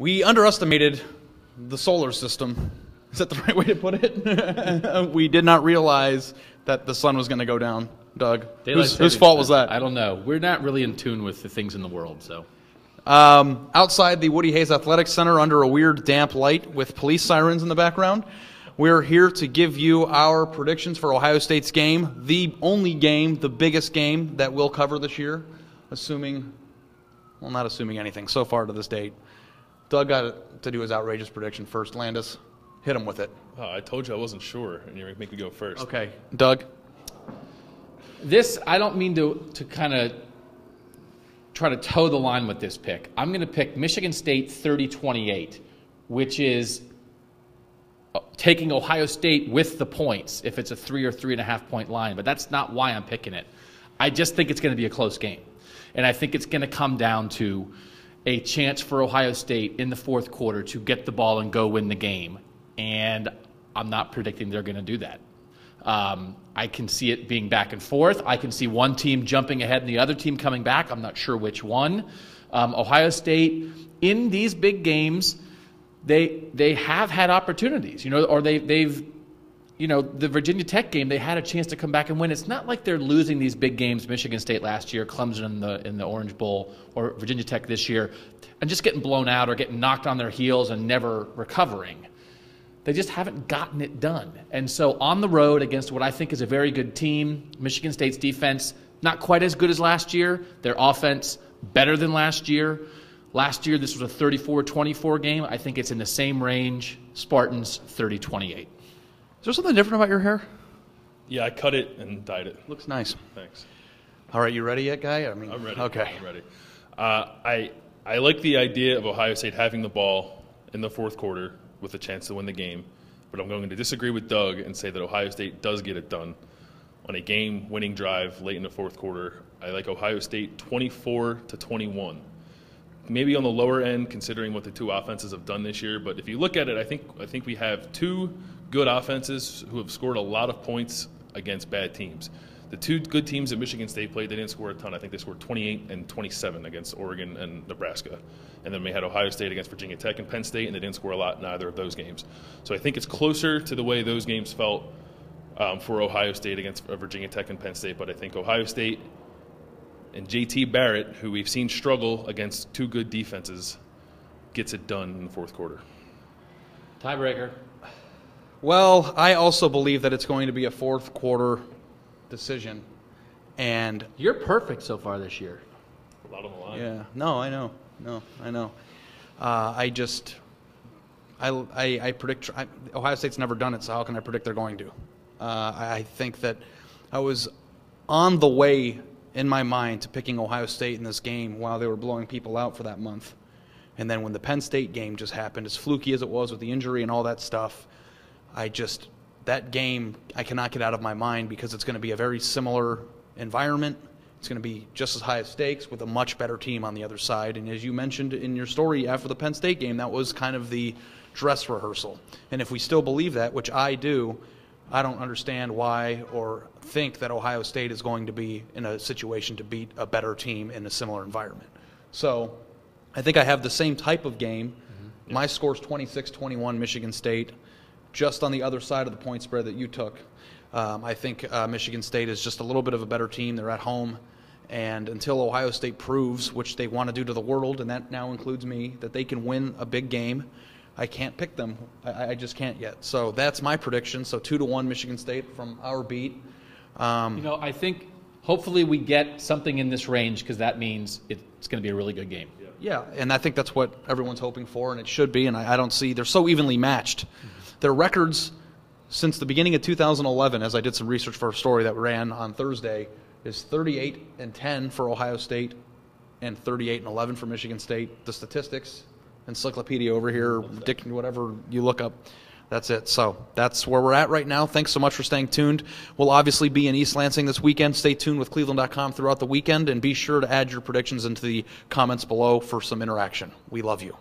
We underestimated the solar system. Is that the right way to put it? We did not realize that the sun was going to go down. Doug, whose fault was that? I don't know. We're not really in tune with the things in the world, so. Outside the Woody Hayes Athletic Center under a weird damp light with police sirens in the background, we're here to give you our predictions for Ohio State's game, the only game, the biggest game that we'll cover this year, not assuming anything so far to this date. Doug got to do his outrageous prediction first. Landis, hit him with it. Oh, I told you I wasn't sure, and you're going to make me go first. Okay. Doug? This, I don't mean to kind of try to toe the line with this pick. I'm going to pick Michigan State 30-28, which is taking Ohio State with the points if it's a 3 or 3.5 point line. But that's not why I'm picking it. I just think it's going to be a close game. And I think it's going to come down to a chance for Ohio State in the fourth quarter to get the ball and go win the game. And I'm not predicting they're going to do that. I can see it being back and forth. I can see one team jumping ahead and the other team coming back. I'm not sure which one. Ohio State, in these big games, they have had opportunities, or they've the Virginia Tech game, they had a chance to come back and win. It's not like they're losing these big games, Michigan State last year, Clemson in the Orange Bowl, or Virginia Tech this year, and just getting blown out or getting knocked on their heels and never recovering. They just haven't gotten it done. And so on the road against what I think is a very good team, Michigan State's defense, not quite as good as last year. Their offense, better than last year. Last year, this was a 34-24 game. I think it's in the same range. Spartans, 30-28. Is there something different about your hair? Yeah, I cut it and dyed it. Looks nice. Thanks. All right, you ready yet, guy? I'm ready. Okay. I'm ready. I like the idea of Ohio State having the ball in the fourth quarter with a chance to win the game, but I'm going to disagree with Doug and say that Ohio State does get it done on a game-winning drive late in the fourth quarter. I like Ohio State 24-21. Maybe on the lower end, considering what the two offenses have done this year. But if you look at it, I think we have two good offenses who have scored a lot of points against bad teams. The two good teams that Michigan State played, they didn't score a ton. I think they scored 28 and 27 against Oregon and Nebraska. And then we had Ohio State against Virginia Tech and Penn State, and they didn't score a lot in either of those games. So I think it's closer to the way those games felt for Ohio State against Virginia Tech and Penn State. But I think Ohio State and J.T. Barrett, who we've seen struggle against two good defenses, gets it done in the fourth quarter. Tiebreaker. Well, I also believe that it's going to be a fourth quarter decision. And you're perfect so far this year. A lot on the line. Yeah. No, I know. I predict Ohio State's never done it, so how can I predict they're going to? I think that I was on the way in my mind to picking Ohio State in this game while they were blowing people out for that month. And then when the Penn State game just happened, as fluky as it was with the injury and all that stuff, that game I cannot get out of my mind because it's going to be a very similar environment. It's going to be just as high stakes with a much better team on the other side. And as you mentioned in your story after the Penn State game, that was kind of the dress rehearsal. And if we still believe that, which I do, I don't understand why or think that Ohio State is going to be in a situation to beat a better team in a similar environment. So I think I have the same type of game. Mm-hmm. My score's 26-21 Michigan State, just on the other side of the point spread that you took. I think Michigan State is just a little bit of a better team. They're at home. And until Ohio State proves, which they want to do to the world, and that now includes me, that they can win a big game, I can't pick them. I just can't yet. So that's my prediction. So 2-1 Michigan State from our beat. I think hopefully we get something in this range because that means it's going to be a really good game. Yeah, and I think that's what everyone's hoping for, and it should be. And I don't see they're so evenly matched. Their records since the beginning of 2011, as I did some research for a story that ran on Thursday, is 38-10 for Ohio State and 38-11 for Michigan State. The statistics encyclopedia over here, whatever you look up, that's it. So that's where we're at right now. Thanks so much for staying tuned. We'll obviously be in East Lansing this weekend. Stay tuned with cleveland.com throughout the weekend, and be sure to add your predictions into the comments below for some interaction. We love you.